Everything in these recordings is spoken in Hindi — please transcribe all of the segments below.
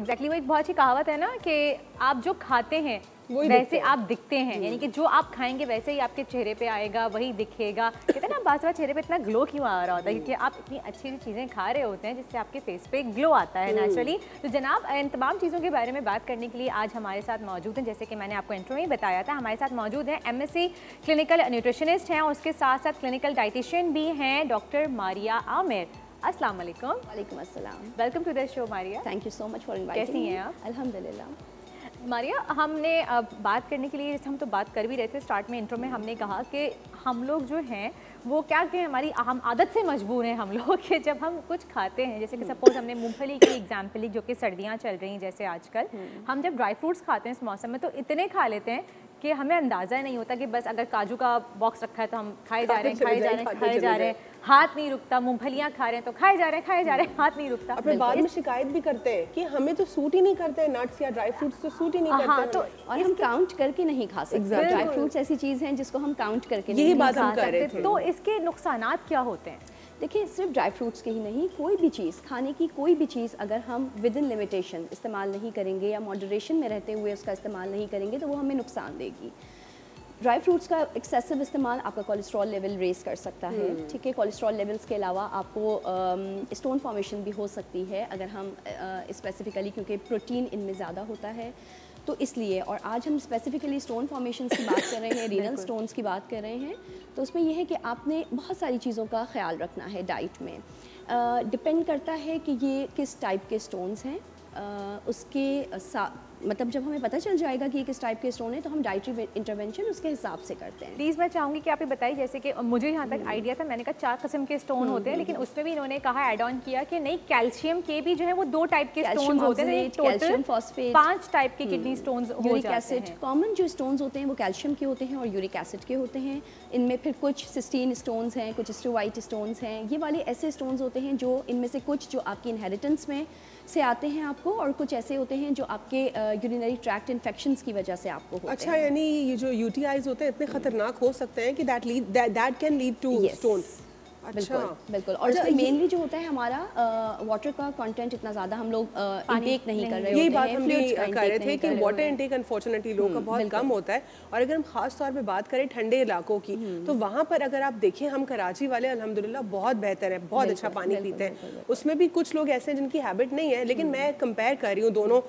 एग्जैक्टली वो एक बहुत अच्छी कहावत है ना कि आप जो खाते हैं वैसे आप दिखते हैं, यानी कि जो आप खाएंगे वैसे ही आपके चेहरे पे आएगा, वही दिखेगा। कहते हैं ना बार बार चेहरे पे इतना ग्लो क्यों आ रहा होता है, क्योंकि आप इतनी अच्छी चीज़ें खा रहे होते हैं जिससे आपके फेस पे ग्लो आता है नेचुरली। तो जनाब इन तमाम चीज़ों के बारे में बात करने के लिए आज हमारे साथ मौजूद हैं, जैसे कि मैंने आपको इंट्रो में ही बताया था, हमारे साथ मौजूद हैं MSc क्लिनिकल न्यूट्रिशनिस्ट हैं और उसके साथ साथ क्लिनिकल डाइटिशियन भी हैं डॉक्टर मारिया आमिर। अस्सलाम वालेकुम। वालेकुम अस्सलाम। Welcome to the show Maria. Thank you so much for inviting. कैसी हैं आप? अल्हम्दुलिल्लाह। मारिया, हमने बात करने के लिए, जैसे हम तो बात कर भी रहे थे स्टार्ट में इंट्रो में, हमने कहा कि हम लोग जो हैं वो क्या कहें, हमारी हम आदत से मजबूर हैं हम लोग कि जब हम कुछ खाते हैं, जैसे कि सपोज हमने मूंगफली की एग्जांपल ली जो कि सर्दियां चल रही हैं जैसे आजकल, हम जब ड्राई फ्रूट्स खाते हैं इस मौसम में तो इतने खा लेते हैं कि हमें अंदाज़ा नहीं होता कि बस अगर काजू का बॉक्स रखा है तो हम खाए जा रहे हैं, हाथ नहीं रुकता, मूंगफलियां खा रहे हैं तो खाए जा रहे हैं, हाथ नहीं रुकता। अपने बाद में शिकायत भी करते हैं कि हमें तो सूट ही नहीं करते, नट्स या ड्राई फ्रूट्स तो सूट ही नहीं करते। हाँ, तो और हम काउंट करके नहीं खा सकते। ड्राई फ्रूट्स ऐसी चीज़ हैं जिसको हम काउंट करके नहीं खा सकते। तो इसके नुकसानात क्या होते हैं? देखिए, सिर्फ ड्राई फ्रूट्स के ही नहीं, कोई भी चीज़, खाने की कोई भी चीज़ अगर हम विद इन लिमिटेशन इस्तेमाल नहीं करेंगे या मॉडरेशन में रहते हुए उसका इस्तेमाल नहीं करेंगे तो वो हमें नुकसान देगी। ड्राई फ्रूट्स का एक्सेसिव इस्तेमाल आपका कोलेस्ट्रॉल लेवल रेस कर सकता है, ठीक है। कोलेस्ट्रॉल लेवल्स के अलावा आपको स्टोन फॉर्मेशन भी हो सकती है अगर हम स्पेसिफिकली, क्योंकि प्रोटीन इनमें ज़्यादा होता है तो इसलिए। और आज हम स्पेसिफिकली स्टोन फॉर्मेशन की बात कर रहे हैं, रीनल स्टोन्स की बात कर रहे हैं, तो उसमें यह है कि आपने बहुत सारी चीज़ों का ख्याल रखना है डाइट में। डिपेंड करता है कि ये किस टाइप के स्टोन्स हैं, उसके मतलब जब हमें पता चल जाएगा कि किस टाइप के स्टोन है तो हम डाइटरी इंटरवेंशन उसके हिसाब से करते हैं। प्लीज़ मैं चाहूँगी कि आप ये बताइए, जैसे कि मुझे यहाँ तक आइडिया था, मैंने कहा 4 किस्म के स्टोन होते हैं, लेकिन उसमें भी इन्होंने कहा ऐड ऑन किया कि नहीं, कैल्शियम के भी जो है वो 2 टाइप के स्टोन होते हैं, कैल्शियम फॉस्फेट, 5 टाइप के किडनी स्टोन्स हो यूरिक जाते एसिड। हैं। कॉमन जो स्टोन्स होते हैं वो कैल्शियम के होते हैं और यूरिक एसिड के होते हैं। इनमें फिर कुछ सिस्टीन स्टोन्स हैं, कुछ स्टोवाइट स्टोन्स हैं। ये वाले ऐसे स्टोन्स होते हैं जो इनमें से कुछ जो आपकी इनहेरिटेंस में से आते हैं आपको, और कुछ ऐसे होते हैं जो आपके यूरिनरी ट्रैक्ट इन्फेक्शंस की वजह से आपको होते हैं। अच्छा, यानी ये जो यूटीआईज होते हैं इतने खतरनाक हो सकते हैं कि that can lead to stone. बिल्कुल बिल्कुल। और इसमें मेनली जो होता है हमारा वाटर का कंटेंट इतना ज़्यादा हम लोग इंटेक नहीं कर रहे होते हैं। यही बात हम भी कर रहे थे कि वाटर इंटेक अनफॉर्चुनेटली लोगों का बहुत कम होता है। और अगर हम खास तौर पे बात करें ठंडे इलाकों की, तो वहाँ पर अगर आप देखें, हम कराची वाले अल्हम्दुलिल्लाह बहुत बेहतर है, बहुत अच्छा पानी पीते हैं। उसमें भी कुछ लोग ऐसे हैं जिनकी हैबिट नहीं है, लेकिन मैं कंपेयर कर रही हूँ दोनों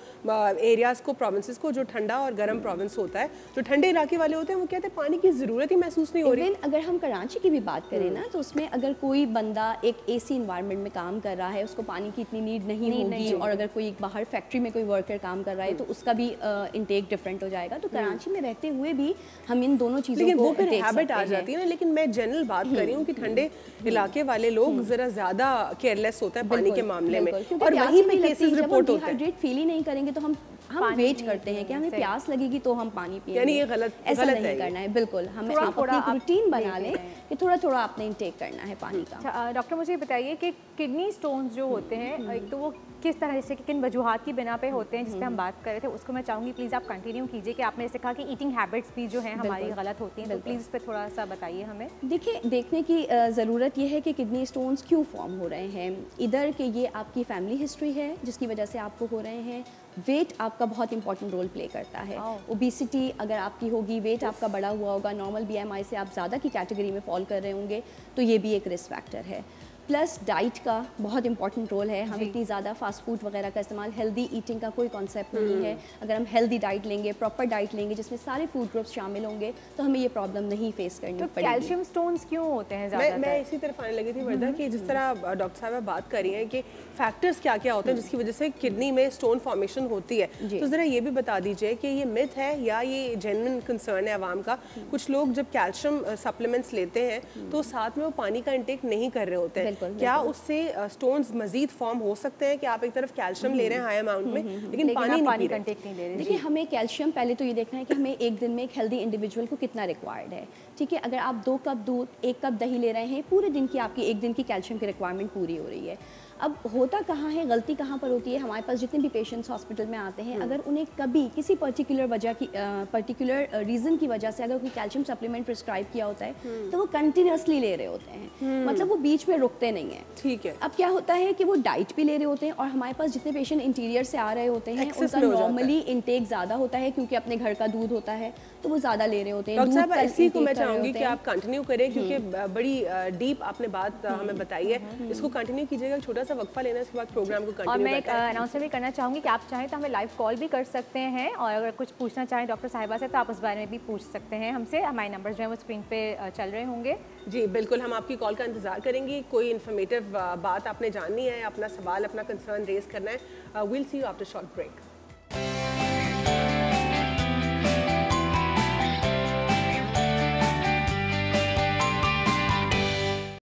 एरियाज़ को, प्रोविंसेस को, जो ठंडा और गर्म प्रोविंस होता है। जो ठंडे इलाके वाले होते हैं वो कहते हैं पानी की ज़रूरत ही महसूस नहीं हो रही। अगर हम कराची की भी बात करें ना, तो उसमें अगर कोई बंदा एक एसी इन्वायरमेंट में काम कर रहा है, उसको पानी की इतनी नीड नहीं होगी, और अगर कोई बाहर फैक्ट्री में कोई वर्कर काम कर रहा है तो उसका भी इंटेक डिफरेंट हो जाएगा। तो कराची में रहते हुए भी हम इन दोनों चीज़ों को, लेकिन वो फिर हैबिट आ जाती है ना। लेकिन मैं जनरल बात कर रही हूँ कि ठंडे इलाके वाले लोग जरा ज़्यादा केयरलेस होते हैं पानी के मामले में, और वहीं पे केसेस रिपोर्ट होते हैं। डिहाइड्रेट फील ही नहीं करेंगे तो हम वेट करते हैं कि हमें प्यास लगेगी तो हम पानी पिएंगे, यानी ये गलत नहीं करना है। बिल्कुल, हमें अपनी रूटीन बना लें कि थोड़ा थोड़ा आपने इंटेक करना है पानी का। डॉक्टर, मुझे बताइए कि किडनी स्टोन्स जो होते हैं, एक तो वो किस तरह से, किन वजूहात की बिना पे होते हैं, जिस पे हम बात कर रहे थे, उसको मैं चाहूँगी प्लीज़ आप कंटिन्यू कीजिए कि आपने जैसे कहा कि ईटिंग हैबिट्स भी जो हैं हमारी गलत होती हैं, तो प्लीज़ इस पर थोड़ा सा बताइए हमें। देखिए, देखने की ज़रूरत यह है कि किडनी स्टोन्स क्यों फॉर्म हो रहे हैं। इधर कि ये आपकी फैमिली हिस्ट्री है जिसकी वजह से आपको हो रहे हैं, वेट आपका बहुत इंपॉर्टेंट रोल प्ले करता है। ओबेसिटी अगर आपकी होगी, वेट आपका बढ़ा हुआ होगा, नॉर्मल BMI से आप ज़्यादा की कैटेगरी में फॉल कर रहे होंगे, तो ये भी एक रिस्क फैक्टर है। प्लस डाइट का बहुत इंपॉर्टेंट रोल है। हम इतनी ज़्यादा फास्ट फूड वगैरह का इस्तेमाल, हेल्दी ईटिंग का कोई कॉन्सेप्ट नहीं है। अगर हम हेल्दी डाइट लेंगे, प्रॉपर डाइट लेंगे जिसमें सारे फूड ग्रुप्स शामिल होंगे, तो हमें ये प्रॉब्लम नहीं फेस करनी पड़ेगी। कैल्शियम स्टोन्स क्यों होते हैं ज़्यादातर? मैं इसी तरफ आने लगी थी वर्दा, कि जिस तरह डॉक्टर साहब बात कर रही हैं कि फैक्टर्स क्या क्या होते हैं जिसकी वजह से किडनी में स्टोन फॉर्मेशन होती है, तो ज़रा ये भी बता दीजिए कि ये मिथ है या ये जेन्युइन कंसर्न है आवाम का। कुछ लोग जब कैल्शियम सप्लीमेंट्स लेते हैं तो साथ में वो पानी का इंटेक नहीं कर रहे होते हैं, क्या उससे स्टोन्स मजीद फॉर्म हो सकते हैं कि आप एक तरफ कैल्शियम ले रहे हैं हाई अमाउंट में, लेकिन पानी का इंटेक नहीं ले रहे? देखिए, हमें कैल्शियम पहले तो ये देखना है कि हमें एक दिन में एक हेल्दी इंडिविजुअल को कितना रिक्वायर्ड है, ठीक है। अगर आप 2 कप दूध, 1 कप दही ले रहे हैं, पूरे दिन की आपकी एक दिन की कैल्शियम की रिक्वायरमेंट पूरी हो रही है। अब होता कहाँ है, गलती कहाँ पर होती है, हमारे पास जितने भी पेशेंट्स हॉस्पिटल में आते हैं, अगर उन्हें कभी किसी पर्टिकुलर वजह की पर्टिकुलर रीज़न की वजह से अगर कोई कैल्शियम सप्लीमेंट प्रिस्क्राइब किया होता है तो वो कंटिन्यूसली ले रहे होते हैं, मतलब वो बीच में रुकते नहीं हैं। ठीक है। अब क्या होता है कि वो डाइट भी ले रहे होते हैं और हमारे पास जितने पेशेंट इंटीरियर से आ रहे होते हैं उनका नॉर्मली इंटेक ज़्यादा होता है क्योंकि अपने घर का दूध होता है तो वो ज़्यादा ले रहे होते हैं। डॉक्टर साहब इसी को मैं चाहूँगी कि आप कंटिन्यू करें क्योंकि बड़ी डीप आपने बात हमें बताई है, इसको कंटिन्यू कीजिएगा। छोटा सा वक्फा लेना, इसके बाद प्रोग्राम को कंटिन्यू। और मैं एक अनाउंसमेंट भी करना चाहूँगी कि आप चाहें तो हमें लाइव कॉल भी कर सकते हैं और अगर कुछ पूछना चाहें डॉक्टर साहिबा से तो आप उस बारे में भी पूछ सकते हैं हमसे। हमारे नंबर जो है वो स्क्रीन पे चल रहे होंगे। जी बिल्कुल, हम आपकी कॉल का इंतजार करेंगे। कोई इन्फॉर्मेटिव बात आपने जाननी है, अपना सवाल, अपना कंसर्न रेज करना है, will see you after short break.